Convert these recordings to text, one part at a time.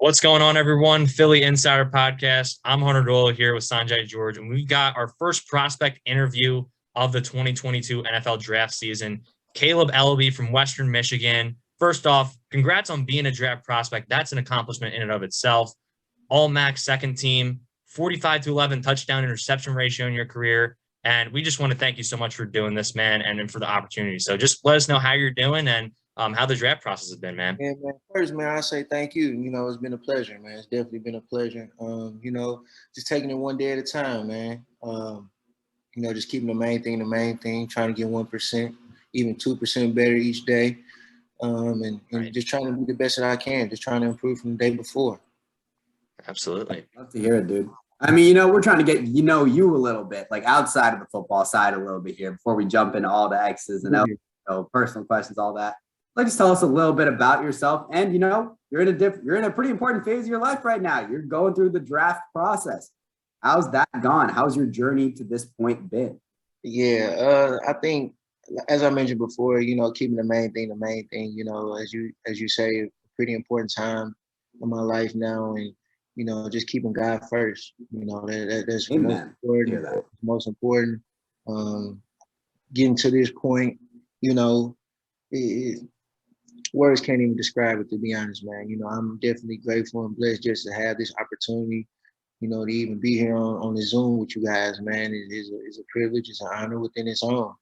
What's going on, everyone? Philly Insider Podcast. I'm Hunter Doyle here with Sanjay George, and we got our first prospect interview of the 2022 NFL draft season. Kaleb Eleby from Western Michigan. First off, congrats on being a draft prospect. That's an accomplishment in and of itself. All MAC second team, 45-11 touchdown interception ratio in your career. And we just want to thank you so much for doing this, man, and for the opportunity. So just let us know how you're doing and how the draft process has been, man. Yeah, man. First, man, I say thank you. It's been a pleasure, man. It's definitely been a pleasure. Just taking it one day at a time, man. Just keeping the main thing, trying to get 1%, even 2% better each day. And right. Just trying to be the best that I can, just trying to improve from the day before. Absolutely. Love to hear it, dude. I mean, we're trying to get you a little bit, like outside of the football side a little bit here before we jump into all the X's and O's, personal questions, all that. Like, just tell us a little bit about yourself. And, you're in a pretty important phase of your life right now. You're going through the draft process. How's that gone? How's your journey to this point been? Yeah, I think, as I mentioned before, keeping the main thing, as you say, a pretty important time in my life now. And, just keeping God first, that's most important. Getting to this point, words can't even describe it, to be honest, man. I'm definitely grateful and blessed just to have this opportunity, to even be here on the Zoom with you guys, man. It is a privilege, it's an honor within its own.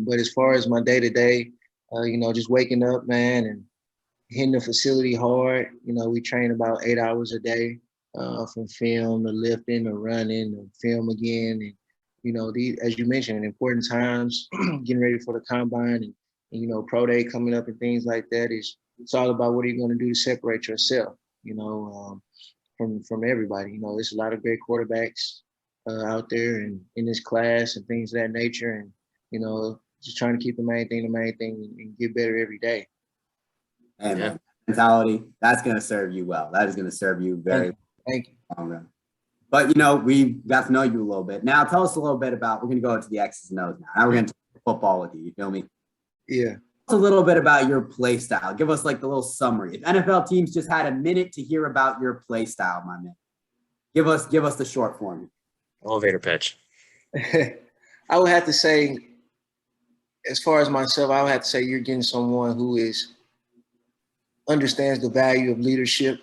But as far as my day-to-day, just waking up, man, and hitting the facility hard. We train about 8 hours a day, from film to lifting to running to film again. And, these, as you mentioned, important times, getting ready for the combine and pro day coming up and things like that. It's all about what are you going to do to separate yourself, from everybody. There's a lot of great quarterbacks out there and in this class and things of that nature. And, just trying to keep the main thing and get better every day. And yeah. Mentality, that's going to serve you well. That is going to serve you very Thank you. long run. But, we got to know you a little bit. Now, tell us a little bit about, we're going to go into the X's and O's now. Now we're going to talk football with you. You feel me? Yeah. Tell us a little bit about your play style. Give us like the little summary. If NFL teams just had a minute to hear about your play style, my man, give us the short form. Elevator pitch. I would have to say, as far as myself, I would have to say you're getting someone who understands the value of leadership,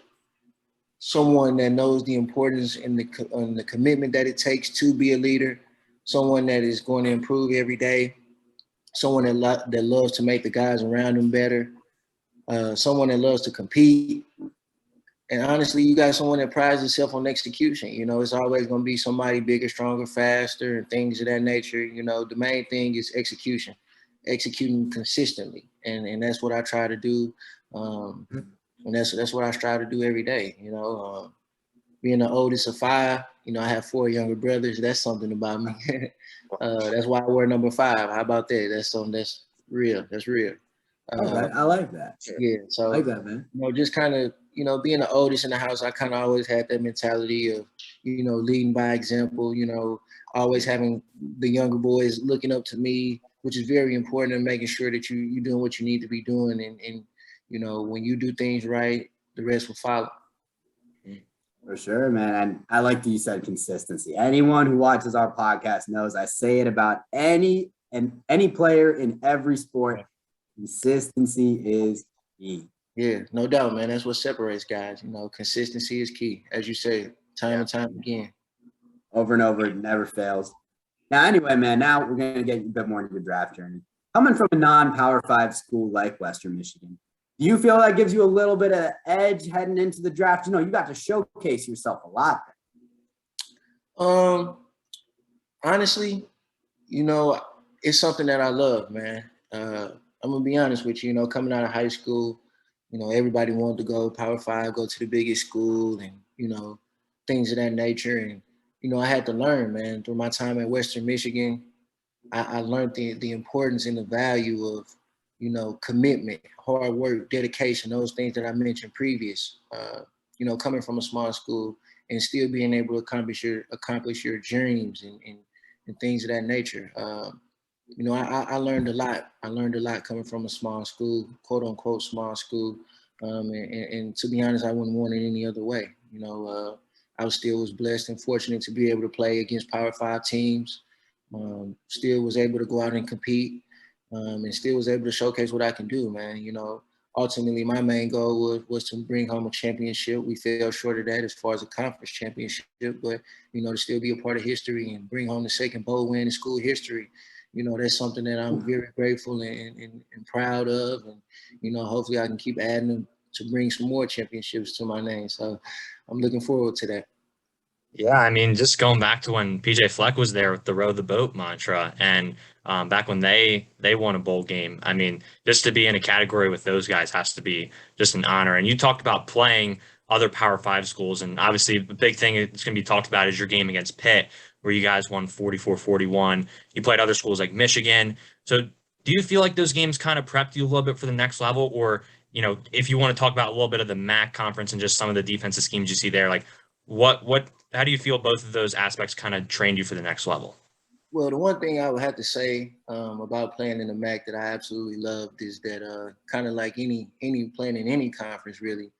someone that knows the importance and the commitment that it takes to be a leader, someone that is going to improve every day, someone that loves to make the guys around them better, someone that loves to compete. And honestly, you got someone that prides itself on execution. It's always going to be somebody bigger, stronger, faster, and things of that nature. The main thing is executing consistently. And that's what I try to do. And that's what I strive to do every day. Being the oldest of five, I have 4 younger brothers. That's something about me. That's why I wear number 5. How about that? That's real. That's real. I like that. Yeah. So I like that, man. Just kind of, being the oldest in the house, I kind of always had that mentality of, leading by example, always having the younger boys looking up to me, which is very important, and making sure that you're doing what you need to be doing. And when you do things right, the rest will follow. For sure, man. And I like that you said consistency. Anyone who watches our podcast knows I say it about any player in every sport. Consistency is key. Yeah, no doubt, man. That's what separates guys. Consistency is key, as you say, time and time again. Over and over, it never fails. Now, anyway, man, now we're going to get a bit more into your draft journey. Coming from a non-Power 5 school like Western Michigan, do you feel that gives you a little bit of edge heading into the draft? You got to showcase yourself a lot. Honestly, it's something that I love, man. I'm going to be honest with you, coming out of high school, everybody wanted to go Power 5, go to the biggest school and, things of that nature. And, I had to learn, man, through my time at Western Michigan. I learned the importance and the value of, commitment, hard work, dedication, those things that I mentioned previous, coming from a small school and still being able to accomplish your dreams and things of that nature. I learned a lot. I learned a lot coming from a small school, quote unquote small school. And to be honest, I wouldn't want it any other way. You know, I was blessed and fortunate to be able to play against Power 5 teams. Still was able to go out and compete, and still was able to showcase what I can do, man. You know, ultimately my main goal was to bring home a championship. We fell short of that as far as a conference championship, but, you know, to still be a part of history and bring home the second bowl win in school history, you know, that's something that I'm very grateful and proud of. And, you know, hopefully I can keep adding them to bring some more championships to my name. So I'm looking forward to that. Yeah, I mean, just going back to when PJ Fleck was there with the row the boat mantra, and back when they won a bowl game. I mean, just to be in a category with those guys has to be just an honor. And you talked about playing other Power 5 schools, and obviously the big thing that's going to be talked about is your game against Pitt, where you guys won 44-41. You played other schools like Michigan. So do you feel like those games kind of prepped you a little bit for the next level? Or, you know, if you want to talk about a little bit of the MAC conference and just some of the defensive schemes you see there, like how do you feel both of those aspects kind of trained you for the next level? Well, the one thing I would have to say about playing in the MAC that I absolutely loved is that kind of like any playing in any conference, really,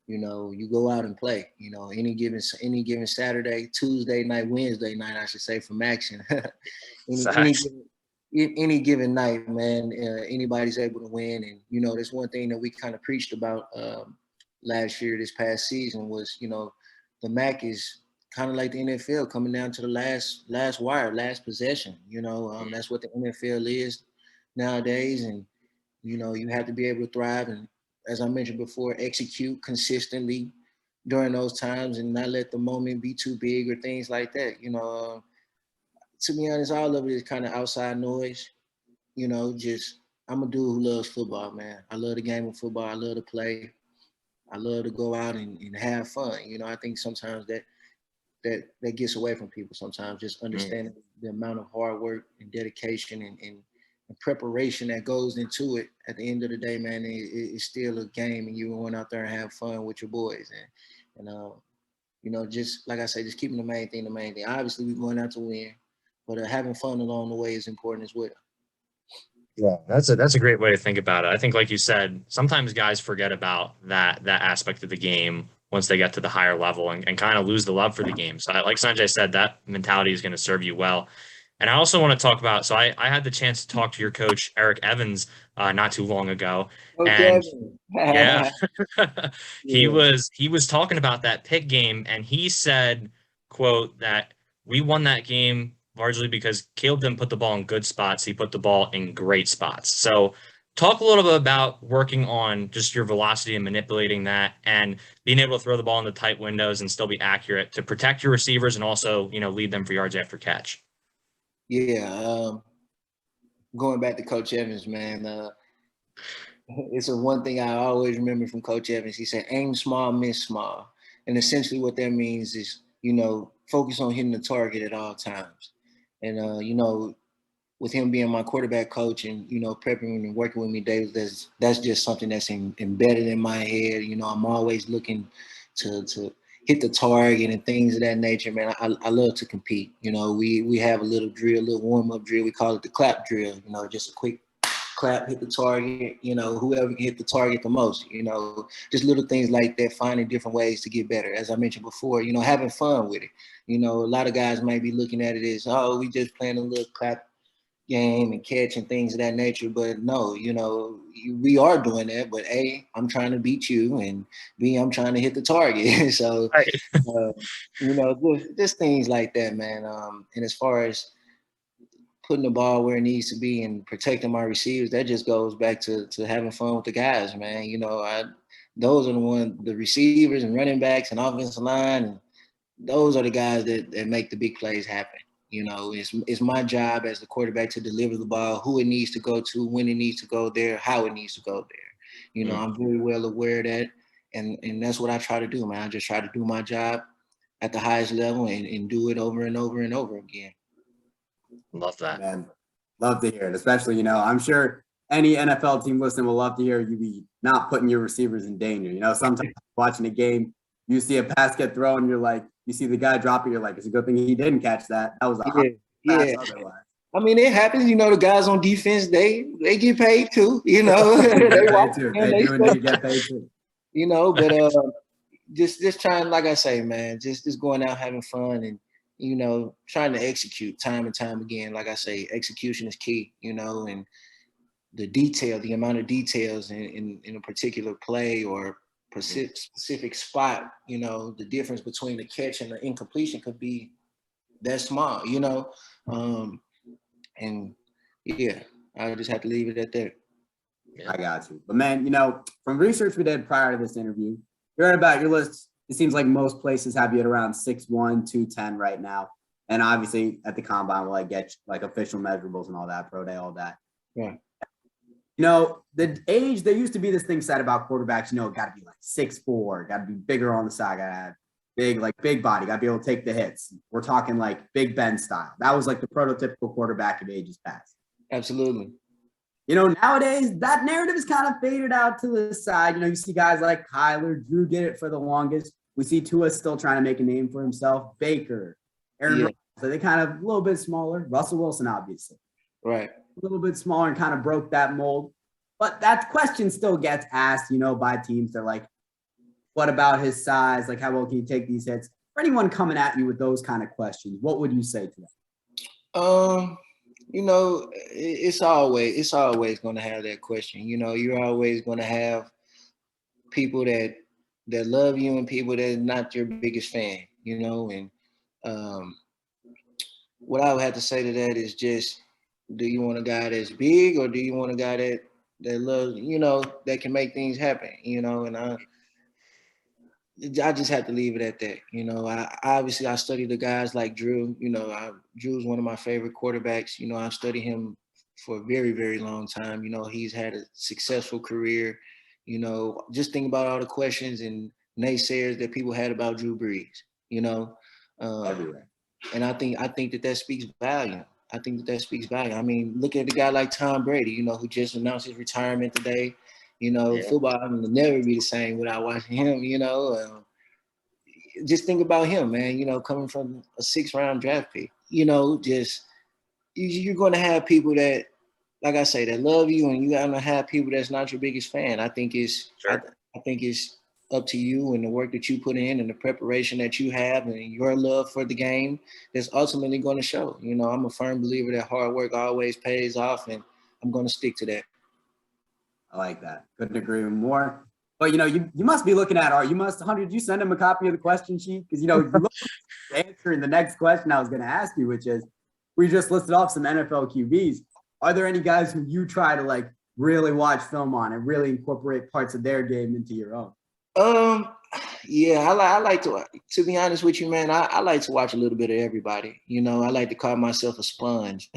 you know, you go out and play. You know, any given Saturday, Tuesday night, Wednesday night, I should say, for MACtion. any given night, man, anybody's able to win. And, you know, that's one thing that we kind of preached about last year, this past season, was, you know, the MAC is kind of like the NFL, coming down to the last wire, last possession. You know, that's what the NFL is nowadays. And, you know, you have to be able to thrive and, as I mentioned before, execute consistently during those times and not let the moment be too big or things like that. You know, to be honest, all of it is kind of outside noise. You know, just I'm a dude who loves football, man. I love the game of football. I love to play. I love to go out and have fun. You know, I think sometimes that gets away from people sometimes, just understanding the amount of hard work and dedication and preparation that goes into it. At the end of the day, man, it's still a game, and you're going out there and have fun with your boys. And you know, just like I say, just keeping the main thing. Obviously, we're going out to win, but having fun along the way is important as well. Yeah, that's a great way to think about it. I think, like you said, sometimes guys forget about that aspect of the game once they get to the higher level and kind of lose the love for the game. So like Sanjay said, that mentality is going to serve you well. And I also want to talk about, so I had the chance to talk to your coach, Eric Evans, not too long ago. Okay. And yeah, he was talking about that Pitt game, and he said, quote, that we won that game largely because Kaleb didn't put the ball in good spots. He put the ball in great spots. So talk a little bit about working on just your velocity and manipulating that and being able to throw the ball in the tight windows and still be accurate to protect your receivers and also, you know, lead them for yards after catch. Yeah. Going back to Coach Evans, man, it's a one thing I always remember from Coach Evans. He said, aim small, miss small. And essentially what that means is, you know, focus on hitting the target at all times. And, you know, with him being my quarterback coach and, you know, prepping and working with me daily, that's just something that's embedded in my head. You know, I'm always looking to hit the target and things of that nature, man. I love to compete. You know, we have a little drill, a little warm-up drill. We call it the clap drill, you know, just a quick clap, hit the target, you know, whoever can hit the target the most, you know, just little things like that, finding different ways to get better. As I mentioned before, you know, having fun with it. You know, a lot of guys might be looking at it as, oh, we just playing a little clap game and catch and things of that nature. But no, you know, we are doing that. But A, I'm trying to beat you, and B, I'm trying to hit the target. So, you know, just things like that, man. And as far as putting the ball where it needs to be and protecting my receivers, that just goes back to having fun with the guys, man. You know, those are the receivers and running backs and offensive line, and those are the guys that make the big plays happen. You know, it's my job as the quarterback to deliver the ball, who it needs to go to, when it needs to go there, how it needs to go there. You know, I'm very well aware of that, and that's what I try to do, man. I just try to do my job at the highest level and do it over and over and over again. Love that, man. Love to hear it, especially, you know, I'm sure any NFL team listening will love to hear you be not putting your receivers in danger. You know, sometimes watching a game, you see a pass get thrown, you're like, you see the guy drop it, you're like, it's a good thing he didn't catch that. That was a pass otherwise. I mean, it happens. You know, the guys on defense, they get paid too. You know, they do indeed get paid too. you know, but just trying, like I say, man, just going out having fun and, you know, trying to execute time and time again. Like I say, execution is key, you know, and the amount of details in a particular play or specific spot, you know, the difference between the catch and the incompletion could be that small, you know. And yeah, I just have to leave it at that. I got you. But man, you know, from research we did prior to this interview, you're at about your list. It seems like most places have you at around 6'1", 210 right now. And obviously at the combine, we'll like get like official measurables and all that, pro day, all that. Yeah. You know, the age, there used to be this thing said about quarterbacks, you know, got to be like 6'4", got to be bigger on the side, got to have big body, got to be able to take the hits. We're talking like Big Ben style. That was like the prototypical quarterback of ages past. Absolutely. You know, nowadays, that narrative is kind of faded out to the side. You know, you see guys like Kyler, Drew did it for the longest. We see Tua still trying to make a name for himself. Baker, Aaron Rodgers, so they kind of a little bit smaller. Russell Wilson, obviously. Right. A little bit smaller and kind of broke that mold. But that question still gets asked, you know, by teams. They're like, what about his size? Like, how well can you take these hits? For anyone coming at you with those kind of questions, what would you say to them? You know, it's always going to have that question. You know, you're always going to have people that love you and people that are not your biggest fan, you know, and what I would have to say to that is just, do you want a guy that's big or do you want a guy that loves, you know, that can make things happen, you know? And I just have to leave it at that. You know, I study the guys like Drew. You know, Drew's one of my favorite quarterbacks. You know, I've studied him for a very, very long time. You know, he's had a successful career. You know, just think about all the questions and naysayers that people had about Drew Brees. You know, Everywhere. And I think that speaks volume. I think that speaks volume. I mean, look at the guy like Tom Brady. You know, who just announced his retirement today. You know, football will never be the same without watching him, you know. Just think about him, man, you know, coming from a 6th-round draft pick. You know, just you're going to have people that, like I say, that love you, and you're going to have people that's not your biggest fan. I think it's I think it's up to you and the work that you put in and the preparation that you have and your love for the game that's ultimately going to show. You know, I'm a firm believer that hard work always pays off, and I'm going to stick to that. I like that. Couldn't agree more. But, you know, you must be looking at Hunter, did you send him a copy of the question sheet? Because, you know, you look answering the next question I was going to ask you, which is, we just listed off some NFL QBs. Are there any guys who you try to, like, really watch film on and really incorporate parts of their game into your own? Yeah, I like to be honest with you, man, I like to watch a little bit of everybody. You know, I like to call myself a sponge,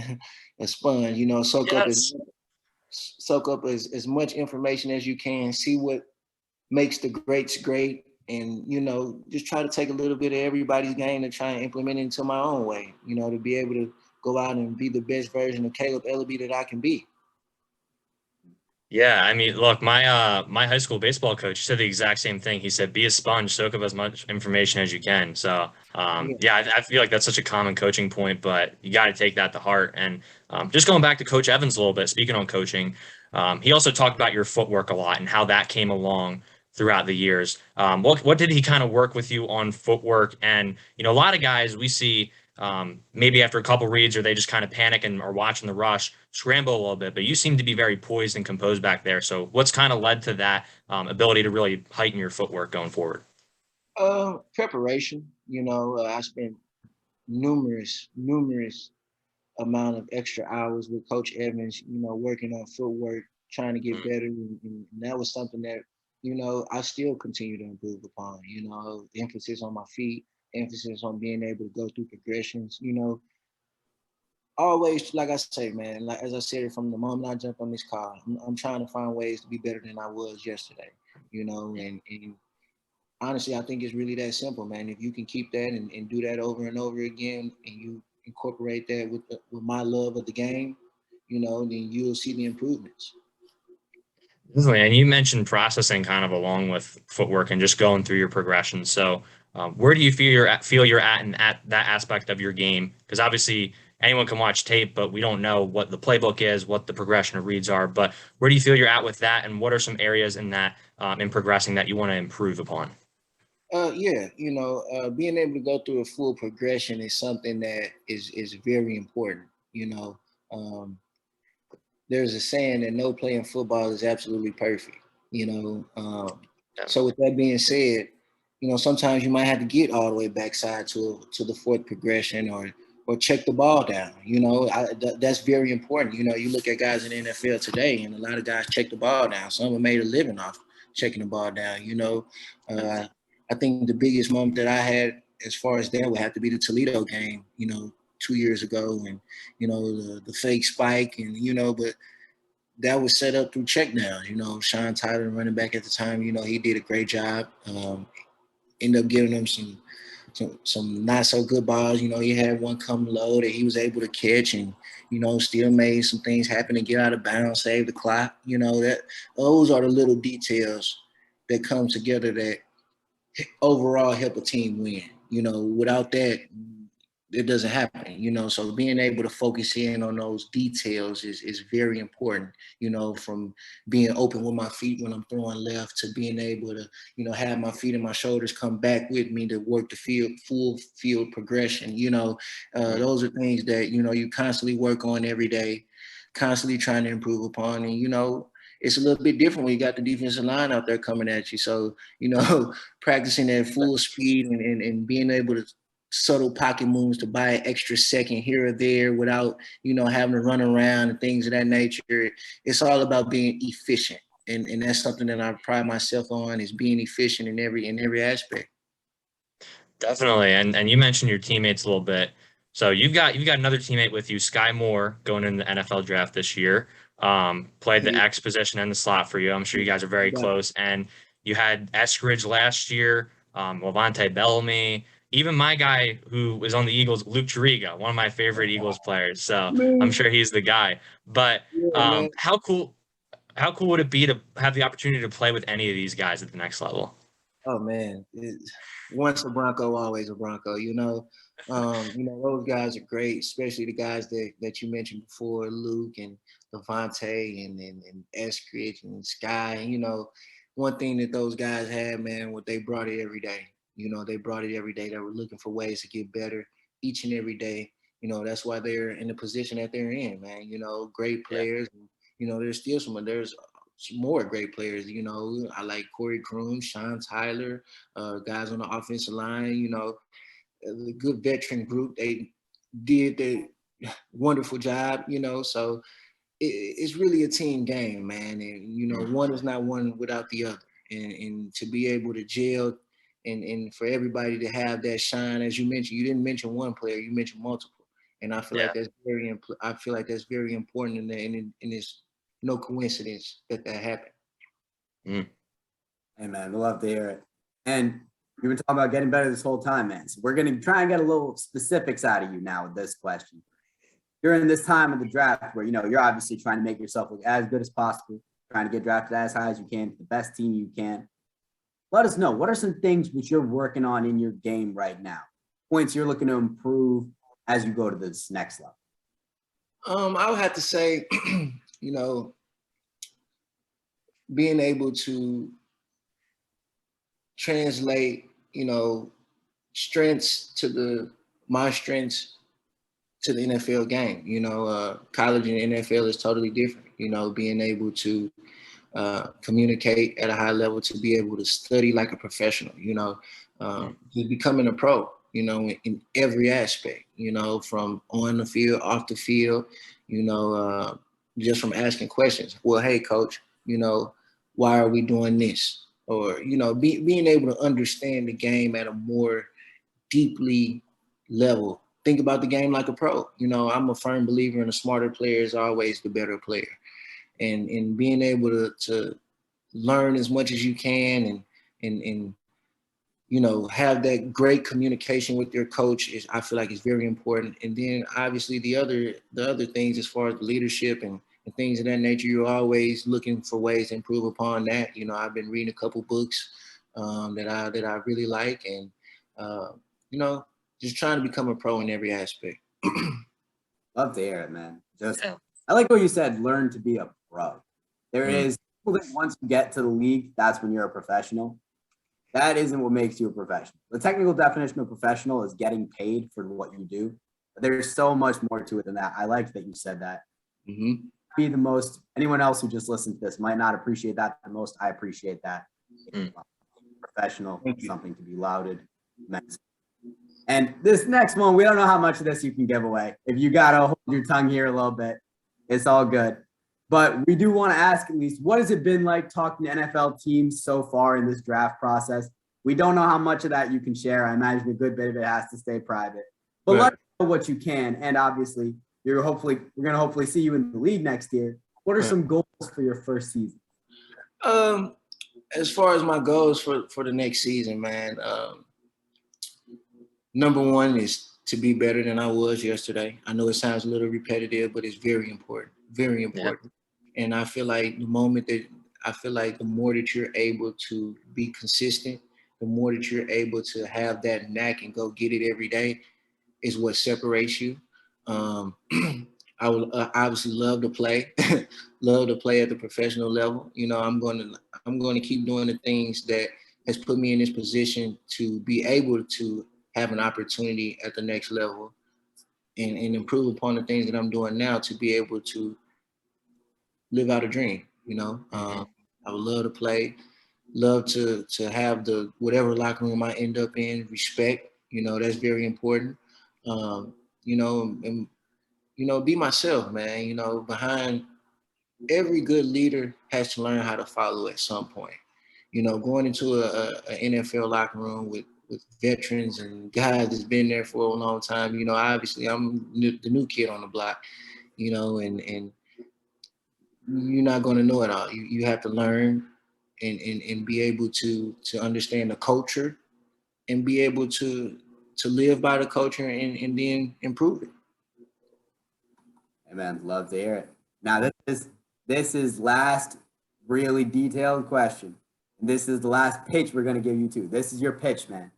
you know, soak up as much information as you can, see what makes the greats great, and, you know, just try to take a little bit of everybody's game and try and implement it into my own way, you know, to be able to go out and be the best version of Kaleb Eleby that I can be. Yeah, I mean, look, my my high school baseball coach said the exact same thing. He said, "Be a sponge, soak up as much information as you can." So, I feel like that's such a common coaching point, but you got to take that to heart. And just going back to Coach Evans a little bit, speaking on coaching, he also talked about your footwork a lot and how that came along throughout the years. What did he kind of work with you on footwork? And, you know, a lot of guys we see maybe after a couple reads or they just kind of panic and are watching the rush, scramble a little bit, but you seem to be very poised and composed back there. So what's kind of led to that ability to really heighten your footwork going forward? Preparation. You know, I spent numerous amount of extra hours with Coach Evans, you know, working on footwork, trying to get better. And that was something that, you know, I still continue to improve upon, you know, the emphasis on my feet, emphasis on being able to go through progressions, you know. Always, like I say, man, like as I said it from the moment I jumped on this car, I'm trying to find ways to be better than I was yesterday, you know, and honestly, I think it's really that simple, man. If you can keep that and do that over and over again, and you incorporate that with my love of the game, you know, then you'll see the improvements. Definitely. And you mentioned processing kind of along with footwork and just going through your progression. So where do you feel you're at in that aspect of your game? Because obviously anyone can watch tape, but we don't know what the playbook is, what the progression of reads are. But where do you feel you're at with that? And what are some areas in that in progressing that you want to improve upon? Yeah, being able to go through a full progression is something that is very important. There's a saying that no play in football is absolutely perfect. So with that being said, sometimes you might have to get all the way backside to the fourth progression or check the ball down. That's very important. You look at guys in the NFL today, and a lot of guys check the ball down. Some have made a living off checking the ball down. I think the biggest moment that I had as far as that would have to be the Toledo game, 2 years ago, and the fake spike, and but that was set up through checkdowns. Sean Tyler, running back at the time, he did a great job. Ended up giving him some not so good balls. He had one come low that he was able to catch, and still made some things happen to get out of bounds, save the clock. That those are the little details that come together that overall help a team win. Without that, it doesn't happen. So being able to focus in on those details is very important, from being open with my feet when I'm throwing left to being able to, have my feet and my shoulders come back with me to work the full field progression. Those are things that, you constantly work on every day, constantly trying to improve upon. And, it's a little bit different when you got the defensive line out there coming at you. So, practicing at full speed and being able to subtle pocket moves to buy an extra second here or there without, having to run around and things of that nature. It's all about being efficient. And that's something that I pride myself on, is being efficient in every aspect. Definitely. And you mentioned your teammates a little bit. So you've got another teammate with you, Skyy Moore, going in the NFL draft this year. Played the X position in the slot for you. I'm sure you guys are very close. And you had Eskridge last year, Levante Bellamy, even my guy who was on the Eagles, Luke Chiriga, one of my favorite Eagles players. So I'm sure he's the guy. But how cool would it be to have the opportunity to play with any of these guys at the next level? Oh man, once a Bronco, always a Bronco. Those guys are great, especially the guys that you mentioned before, Luke and Levante and Eskridge and Skyy. One thing that those guys had, man, what they brought it every day. They brought it every day. They were looking for ways to get better each and every day. That's why they're in the position that they're in, man. Great players. Yeah. There's still there's some more great players. I like Corey Kroon, Sean Tyler, guys on the offensive line. A good veteran group. They did their wonderful job. So it's really a team game, man. And one is not one without the other. And to be able to gel and for everybody to have that shine, as you mentioned, you didn't mention one player, you mentioned multiple. And I feel like that's very important, and it's no coincidence that happened. Hey man, I love to hear it. And you've been talking about getting better this whole time, man. So we're gonna try and get a little specifics out of you now with this question. During this time of the draft, where you're obviously trying to make yourself look as good as possible, trying to get drafted as high as you can, the best team you can. Let us know, what are some things which you're working on in your game right now? Points you're looking to improve as you go to this next level? I would have to say, being able to translate, my strengths to the NFL game. College and NFL is totally different. Being able to communicate at a high level, to be able to study like a professional, just becoming a pro, in every aspect, from on the field, off the field, just from asking questions. Well, hey, coach, why are we doing this? Or, being able to understand the game at a more deeply level. Think about the game like a pro. I'm a firm believer in a smarter player is always the better player. And being able to learn as much as you can and have that great communication with your coach I feel like is very important. And then obviously the other things as far as leadership and things of that nature, you're always looking for ways to improve upon that. I've been reading a couple books that I really like, and just trying to become a pro in every aspect. Love to hear it, man. I like what you said, learn to be a pro. There is think once you get to the league, that's when you're a professional. That isn't what makes you a professional. The technical definition of professional is getting paid for what you do. But there's so much more to it than that. I like that you said that. Mm-hmm. Be the most, anyone else who just listens to this might not appreciate that the most. I appreciate that. Professional, something to be lauded. And this next one, we don't know how much of this you can give away. If you got to hold your tongue here a little bit, it's all good. But we do want to ask at least, what has it been like talking to NFL teams so far in this draft process? We don't know how much of that you can share. I imagine a good bit of it has to stay private. But let us know what you can. And obviously, we're going to hopefully see you in the league next year. What are some goals for your first season? As far as my goals for the next season, man, number one is to be better than I was yesterday. I know it sounds a little repetitive, but it's very important. Very important. Yeah. And I feel like the more that you're able to be consistent, the more that you're able to have that knack and go get it every day is what separates you. I would obviously love to play at the professional level. You know, I'm going to keep doing the things that has put me in this position to be able to have an opportunity at the next level and improve upon the things that I'm doing now to be able to live out a dream. You know, I would love to play, love to have the whatever locker room I end up in, respect. You know, that's very important. You know, and be myself, man. You know, behind every good leader has to learn how to follow at some point. You know, going into a NFL locker room with veterans and guys that's been there for a long time, you know, obviously I'm the new kid on the block, you know, and you're not going to know it all. You have to learn and be able to understand the culture and be able to live by the culture and then improve it. Amen. Love to hear it. Now, this is last really detailed question. This is the last pitch we're going to give you too. This is your pitch, man.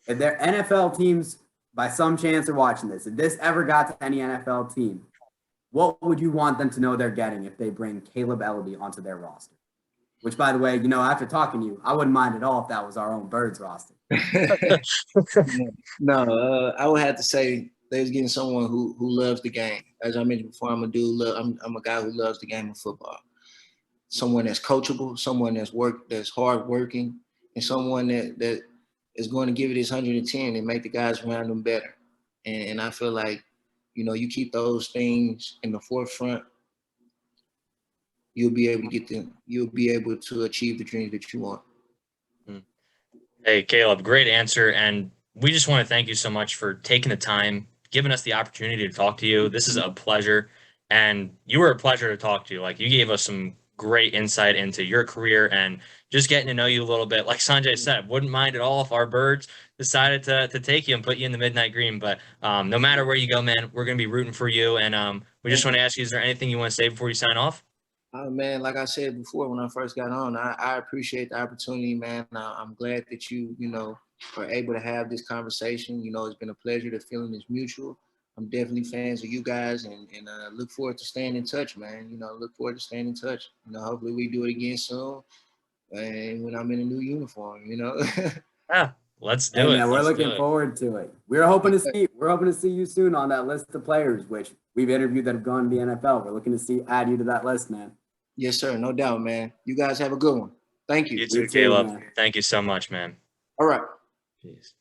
If their NFL teams, by some chance, are watching this, if this ever got to any NFL team, what would you want them to know they're getting if they bring Kaleb Eleby onto their roster? Which, by the way, you know, after talking to you, I wouldn't mind at all if that was our own Birds roster. No, I would have to say they was getting someone who loves the game. As I mentioned before, I'm a guy who loves the game of football. Someone that's coachable, someone that's hardworking, and someone that is going to give it his 110 and make the guys around them better. And I feel like, you know, you keep those things in the forefront, you'll be able to achieve the dreams that you want. Hey, Kaleb, great answer. And we just want to thank you so much for taking the time, giving us the opportunity to talk to you. This is a pleasure. And you were a pleasure to talk to. Like, you gave us some great insight into your career and just getting to know you a little bit. Like Sanjay said, wouldn't mind at all if our Birds decided to take you and put you in the Midnight Green. But no matter where you go, man, we're going to be rooting for you. And we just want to ask you, is there anything you want to say before you sign off? Man, like I said before when I first got on, I appreciate the opportunity, man. I'm glad that you know, are able to have this conversation. You know, it's been a pleasure. The feeling is mutual. I'm definitely fans of you guys and look forward to staying in touch, man. You know, look forward to staying in touch. You know, hopefully we do it again soon. And when I'm in a new uniform, you know. Yeah, let's do it. Man, we're looking forward to it. We're hoping to see you soon on that list of players, which we've interviewed that have gone to the NFL. We're looking to add you to that list, man. Yes, sir. No doubt, man. You guys have a good one. Thank you. You too, Kaleb. Thank you so much, man. All right. Peace.